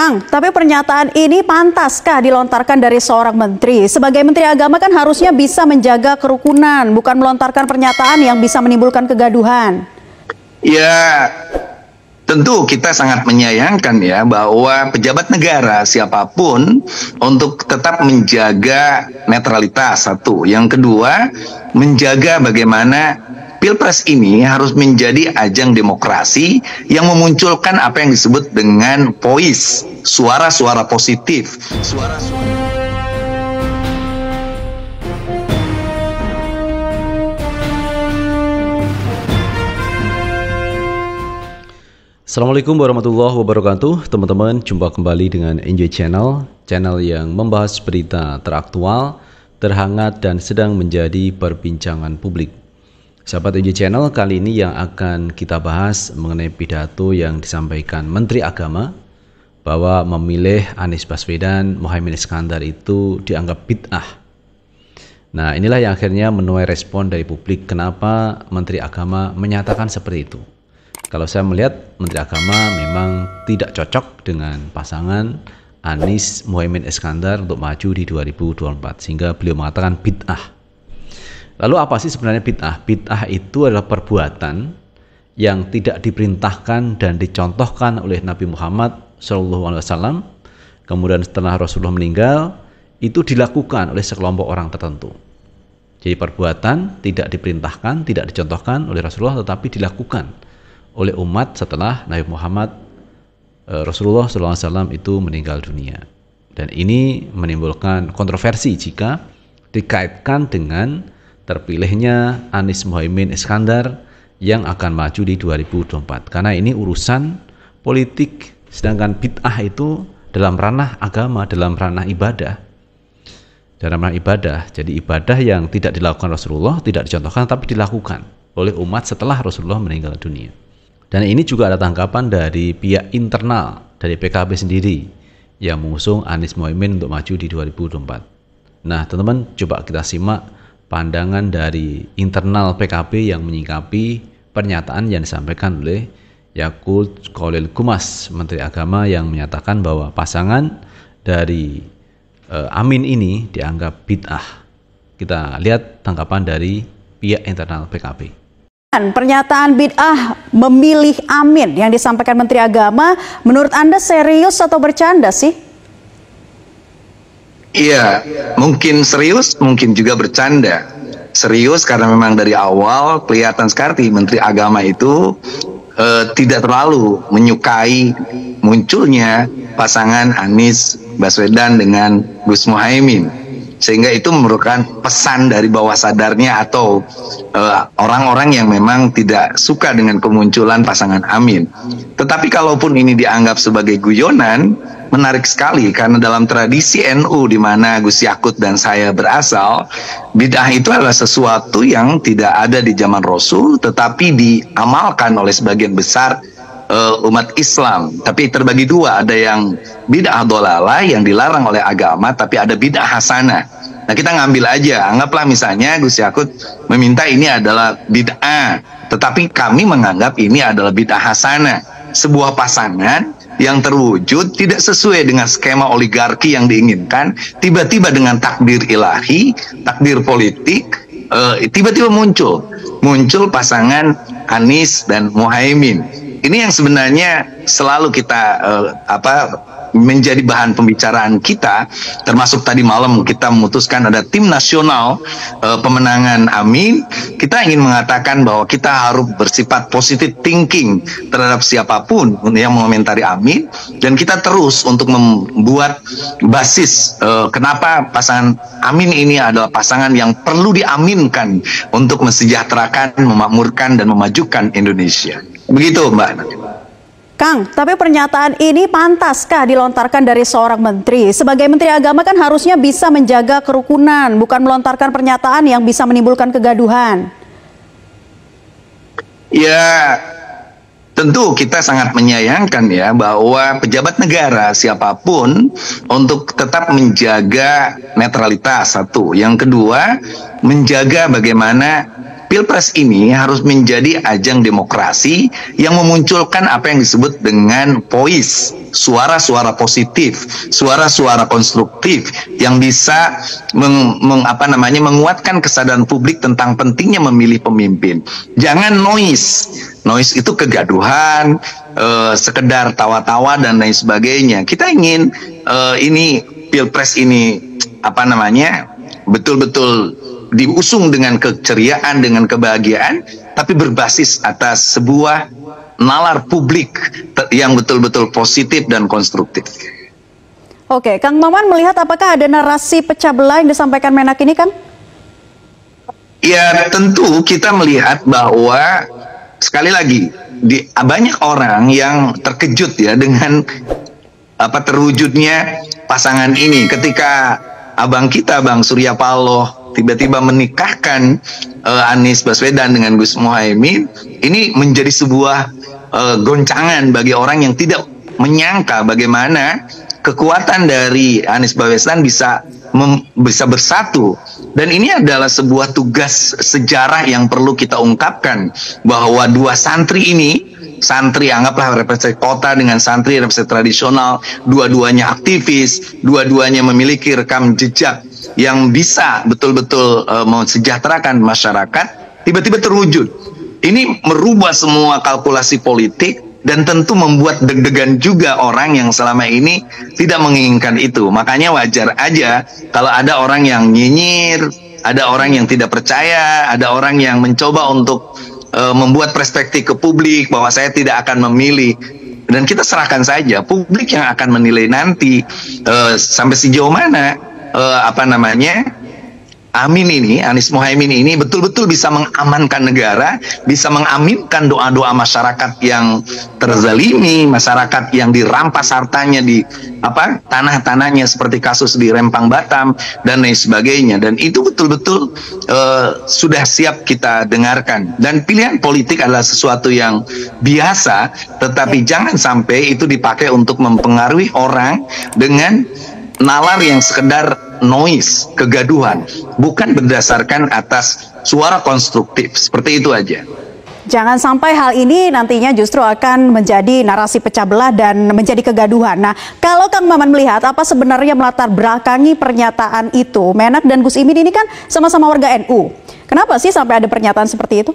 Kang, tapi pernyataan ini pantaskah dilontarkan dari seorang menteri? Sebagai menteri agama kan harusnya bisa menjaga kerukunan, bukan melontarkan pernyataan yang bisa menimbulkan kegaduhan. Ya, tentu kita sangat menyayangkan ya bahwa pejabat negara siapapun untuk tetap menjaga netralitas satu. Yang kedua, menjaga bagaimana Pilpres ini harus menjadi ajang demokrasi yang memunculkan apa yang disebut dengan voice, suara-suara positif, suara-suara. Assalamualaikum warahmatullahi wabarakatuh. Teman-teman, jumpa kembali dengan Enjoy Channel, channel yang membahas berita teraktual, terhangat dan sedang menjadi perbincangan publik. Sahabat Enjoy Channel, kali ini yang akan kita bahas mengenai pidato yang disampaikan Menteri Agama bahwa memilih Anies Baswedan, Muhaimin Iskandar itu dianggap bid'ah. Nah, inilah yang akhirnya menuai respon dari publik kenapa Menteri Agama menyatakan seperti itu. Kalau saya melihat Menteri Agama memang tidak cocok dengan pasangan Anies Muhaimin Iskandar untuk maju di 2024 sehingga beliau mengatakan bid'ah. Lalu apa sih sebenarnya bid'ah? Bid'ah itu adalah perbuatan yang tidak diperintahkan dan dicontohkan oleh Nabi Muhammad SAW. Kemudian setelah Rasulullah meninggal, itu dilakukan oleh sekelompok orang tertentu. Jadi perbuatan tidak diperintahkan, tidak dicontohkan oleh Rasulullah, tetapi dilakukan oleh umat setelah Nabi Muhammad Rasulullah SAW itu meninggal dunia. Dan ini menimbulkan kontroversi jika dikaitkan dengan terpilihnya Anies Muhaimin Iskandar yang akan maju di 2024. Karena ini urusan politik, sedangkan bid'ah itu dalam ranah agama, dalam ranah ibadah. Dalam ranah ibadah, jadi ibadah yang tidak dilakukan Rasulullah, tidak dicontohkan, tapi dilakukan oleh umat setelah Rasulullah meninggal dunia. Dan ini juga ada tanggapan dari pihak internal, dari PKB sendiri, yang mengusung Anies Muhaimin untuk maju di 2024. Nah, teman-teman, coba kita simak pandangan dari internal PKB yang menyikapi pernyataan yang disampaikan oleh Yakut Khalil Qumas, Menteri Agama, yang menyatakan bahwa pasangan dari Amin ini dianggap bid'ah. Kita lihat tanggapan dari pihak internal PKB. Pernyataan bid'ah memilih Amin yang disampaikan Menteri Agama, menurut Anda serius atau bercanda sih? Iya, mungkin serius, mungkin juga bercanda. Serius karena memang dari awal kelihatan sekali Menteri Agama itu tidak terlalu menyukai munculnya pasangan Anies Baswedan dengan Gus Muhaimin. Sehingga itu merupakan pesan dari bawah sadarnya atau orang-orang yang memang tidak suka dengan kemunculan pasangan Amin. Tetapi kalaupun ini dianggap sebagai guyonan, menarik sekali karena dalam tradisi NU di mana Gus Yakut dan saya berasal, bid'ah itu adalah sesuatu yang tidak ada di zaman Rasul tetapi diamalkan oleh sebagian besar umat Islam. Tapi terbagi dua, ada yang bid'ah dhalalah yang dilarang oleh agama, tapi ada bid'ah hasanah. Nah, kita ngambil aja, anggaplah misalnya Gus Yakut meminta ini adalah bid'ah, tetapi kami menganggap ini adalah bid'ah hasanah, sebuah pasangan yang terwujud tidak sesuai dengan skema oligarki yang diinginkan, tiba-tiba dengan takdir ilahi, takdir politik, tiba-tiba muncul pasangan Anies dan Muhaimin. Ini yang sebenarnya selalu kita menjadi bahan pembicaraan kita, termasuk tadi malam kita memutuskan ada tim nasional pemenangan Amin. Kita ingin mengatakan bahwa kita harus bersifat positive thinking terhadap siapapun yang mengomentari Amin, dan kita terus untuk membuat basis kenapa pasangan Amin ini adalah pasangan yang perlu diaminkan untuk mensejahterakan, memakmurkan dan memajukan Indonesia. Begitu, Mbak. Kang, tapi pernyataan ini pantaskah dilontarkan dari seorang menteri? Sebagai menteri agama kan harusnya bisa menjaga kerukunan, bukan melontarkan pernyataan yang bisa menimbulkan kegaduhan. Ya, tentu kita sangat menyayangkan ya bahwa pejabat negara siapapun untuk tetap menjaga netralitas satu. Yang kedua, menjaga bagaimana Pilpres ini harus menjadi ajang demokrasi yang memunculkan apa yang disebut dengan voice, suara-suara positif, suara-suara konstruktif yang bisa menguatkan kesadaran publik tentang pentingnya memilih pemimpin. Jangan noise. Noise itu kegaduhan, sekedar tawa-tawa dan lain sebagainya. Kita ingin ini Pilpres ini betul-betul diusung dengan keceriaan, dengan kebahagiaan, tapi berbasis atas sebuah nalar publik yang betul-betul positif dan konstruktif. Oke, Kang Maman melihat apakah ada narasi pecah belah yang disampaikan Menak ini, Kang? Ya, tentu kita melihat bahwa sekali lagi banyak orang yang terkejut ya dengan terwujudnya pasangan ini ketika abang kita Bang Surya Paloh tiba-tiba menikahkan Anies Baswedan dengan Gus Muhaimin. Ini menjadi sebuah goncangan bagi orang yang tidak menyangka bagaimana kekuatan dari Anies Baswedan bisa bersatu. Dan ini adalah sebuah tugas sejarah yang perlu kita ungkapkan, bahwa dua santri ini, santri anggaplah representasi kota dengan santri representasi tradisional, dua-duanya aktivis, dua-duanya memiliki rekam jejak yang bisa betul-betul mensejahterakan masyarakat, tiba-tiba terwujud. Ini merubah semua kalkulasi politik dan tentu membuat deg-degan juga orang yang selama ini tidak menginginkan itu. Makanya wajar aja kalau ada orang yang nyinyir, ada orang yang tidak percaya, ada orang yang mencoba untuk membuat perspektif ke publik bahwa saya tidak akan memilih. Dan kita serahkan saja publik yang akan menilai nanti sampai sejauh mana Amin ini, Anies Muhaimin ini betul-betul bisa mengamankan negara, bisa mengaminkan doa-doa masyarakat yang terzalimi, masyarakat yang dirampas hartanya di tanah-tanahnya seperti kasus di Rempang Batam dan lain sebagainya. Dan itu betul-betul sudah siap kita dengarkan. Dan pilihan politik adalah sesuatu yang biasa, tetapi jangan sampai itu dipakai untuk mempengaruhi orang dengan nalar yang sekedar noise, kegaduhan, bukan berdasarkan atas suara konstruktif. Seperti itu aja. Jangan sampai hal ini nantinya justru akan menjadi narasi pecah belah dan menjadi kegaduhan. Nah, kalau Kang Maman melihat apa sebenarnya melatar belakangi pernyataan itu? Menak dan Gus Imin ini kan sama-sama warga NU. Kenapa sih sampai ada pernyataan seperti itu?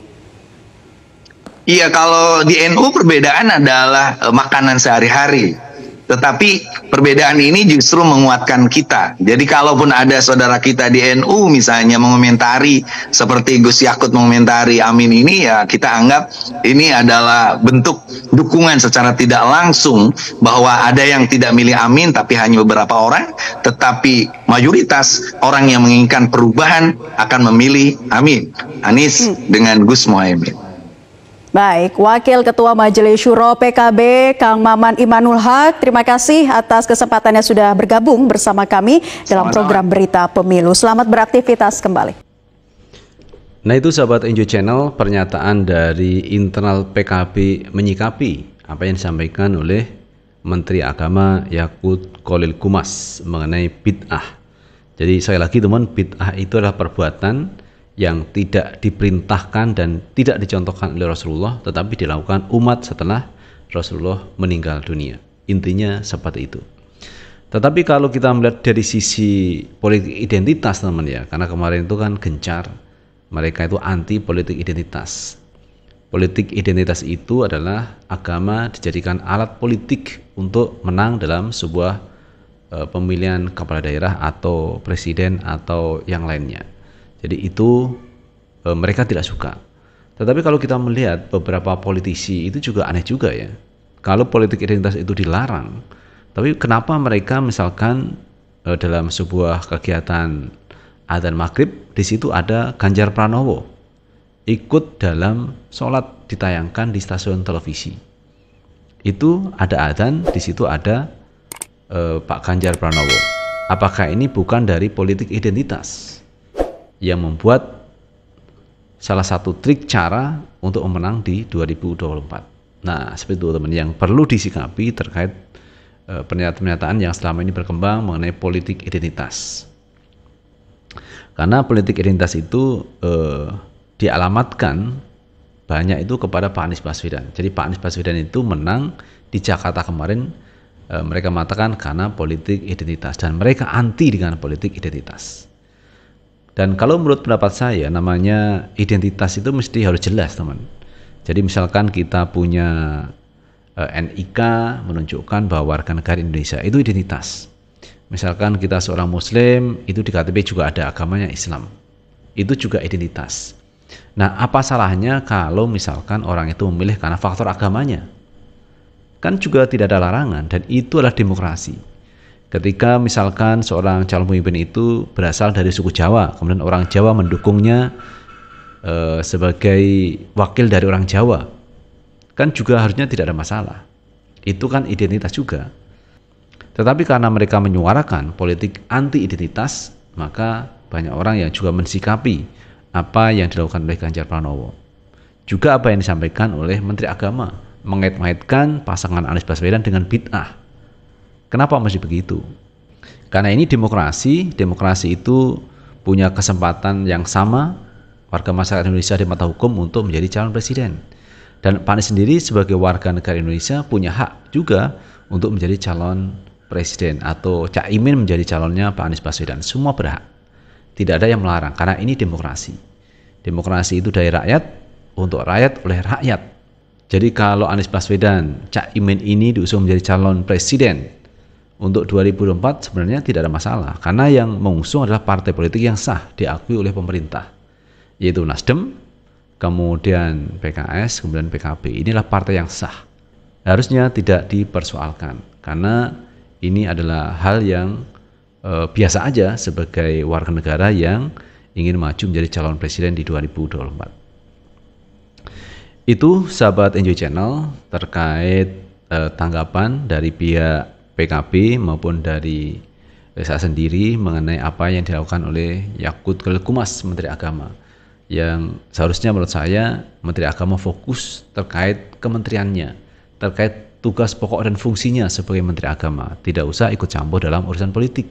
Iya, kalau di NU perbedaan adalah makanan sehari-hari. Tetapi perbedaan ini justru menguatkan kita. Jadi kalaupun ada saudara kita di NU misalnya mengomentari seperti Gus Yakut mengomentari Amin ini, ya kita anggap ini adalah bentuk dukungan secara tidak langsung bahwa ada yang tidak milih Amin tapi hanya beberapa orang, tetapi mayoritas orang yang menginginkan perubahan akan memilih Amin, Anies dengan Gus Muhaimin. Baik, Wakil Ketua Majelis Syuro PKB Kang Maman Imanul Haq, terima kasih atas kesempatannya sudah bergabung bersama kami dalam program Berita Pemilu. Selamat beraktivitas kembali. Nah itu sahabat Enjoy Channel, pernyataan dari internal PKB menyikapi apa yang disampaikan oleh Menteri Agama Yakut Khalil Qumas mengenai bid'ah. Jadi sekali lagi teman, bid'ah itu adalah perbuatan yang tidak diperintahkan dan tidak dicontohkan oleh Rasulullah, tetapi dilakukan umat setelah Rasulullah meninggal dunia. Intinya seperti itu. Tetapi kalau kita melihat dari sisi politik identitas teman ya, karena kemarin itu kan gencar, mereka itu anti politik identitas. Politik identitas itu adalah agama dijadikan alat politik untuk menang dalam sebuah pemilihan kepala daerah atau presiden atau yang lainnya. Jadi itu mereka tidak suka. Tetapi kalau kita melihat beberapa politisi itu juga aneh juga ya. Kalau politik identitas itu dilarang, tapi kenapa mereka misalkan dalam sebuah kegiatan adzan maghrib di situ ada Ganjar Pranowo ikut dalam sholat ditayangkan di stasiun televisi. Itu ada adzan, di situ ada Pak Ganjar Pranowo. Apakah ini bukan dari politik identitas yang membuat salah satu trik cara untuk memenang di 2024. Nah, seperti itu teman yang perlu disikapi terkait pernyataan-pernyataan yang selama ini berkembang mengenai politik identitas. Karena politik identitas itu dialamatkan banyak itu kepada Pak Anies Baswedan. Jadi Pak Anies Baswedan itu menang di Jakarta kemarin, mereka mengatakan karena politik identitas, dan mereka anti dengan politik identitas. Dan kalau menurut pendapat saya, namanya identitas itu mesti harus jelas, teman. Jadi misalkan kita punya NIK menunjukkan bahwa warga negara Indonesia, itu identitas. Misalkan kita seorang Muslim, itu di KTP juga ada agamanya Islam, itu juga identitas. Nah, apa salahnya kalau misalkan orang itu memilih karena faktor agamanya? Kan juga tidak ada larangan, dan itu adalah demokrasi. Ketika misalkan seorang calon pemimpin itu berasal dari suku Jawa, kemudian orang Jawa mendukungnya sebagai wakil dari orang Jawa, kan juga harusnya tidak ada masalah. Itu kan identitas juga. Tetapi karena mereka menyuarakan politik anti identitas, maka banyak orang yang juga mensikapi apa yang dilakukan oleh Ganjar Pranowo. Juga apa yang disampaikan oleh Menteri Agama, mengait-ngaitkan pasangan Anies Baswedan dengan bid'ah. Kenapa mesti begitu? Karena ini demokrasi itu punya kesempatan yang sama warga masyarakat Indonesia di mata hukum untuk menjadi calon presiden. Dan Pak Anies sendiri sebagai warga negara Indonesia punya hak juga untuk menjadi calon presiden, atau Cak Imin menjadi calonnya Pak Anies Baswedan. Semua berhak. Tidak ada yang melarang, karena ini demokrasi. Demokrasi itu dari rakyat, untuk rakyat, oleh rakyat. Jadi kalau Anies Baswedan, Cak Imin ini diusung menjadi calon presiden untuk 2024, sebenarnya tidak ada masalah, karena yang mengusung adalah partai politik yang sah, diakui oleh pemerintah, yaitu Nasdem, kemudian PKS, kemudian PKB. Inilah partai yang sah, harusnya tidak dipersoalkan, karena ini adalah hal yang biasa aja sebagai warga negara yang ingin maju menjadi calon presiden di 2024. Itu sahabat Enjoy Channel terkait tanggapan dari pihak PKB maupun dari saya sendiri mengenai apa yang dilakukan oleh Yakut Khalilkumas, Menteri Agama, yang seharusnya menurut saya Menteri Agama fokus terkait kementeriannya, terkait tugas pokok dan fungsinya sebagai Menteri Agama, tidak usah ikut campur dalam urusan politik.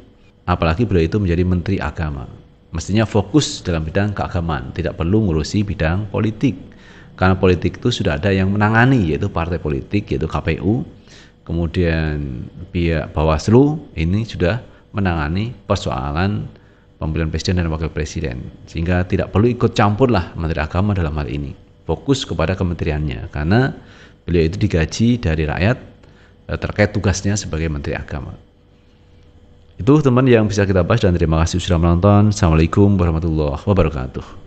Apalagi beliau itu menjadi Menteri Agama, mestinya fokus dalam bidang keagamaan, tidak perlu ngurusi bidang politik, karena politik itu sudah ada yang menangani, yaitu partai politik, yaitu KPU, kemudian pihak Bawaslu ini sudah menangani persoalan pemilihan presiden dan wakil presiden, sehingga tidak perlu ikut campur lah Menteri Agama dalam hal ini. Fokus kepada kementeriannya, karena beliau itu digaji dari rakyat terkait tugasnya sebagai Menteri Agama. Itu teman yang bisa kita bahas, dan terima kasih sudah menonton. Assalamualaikum warahmatullahi wabarakatuh.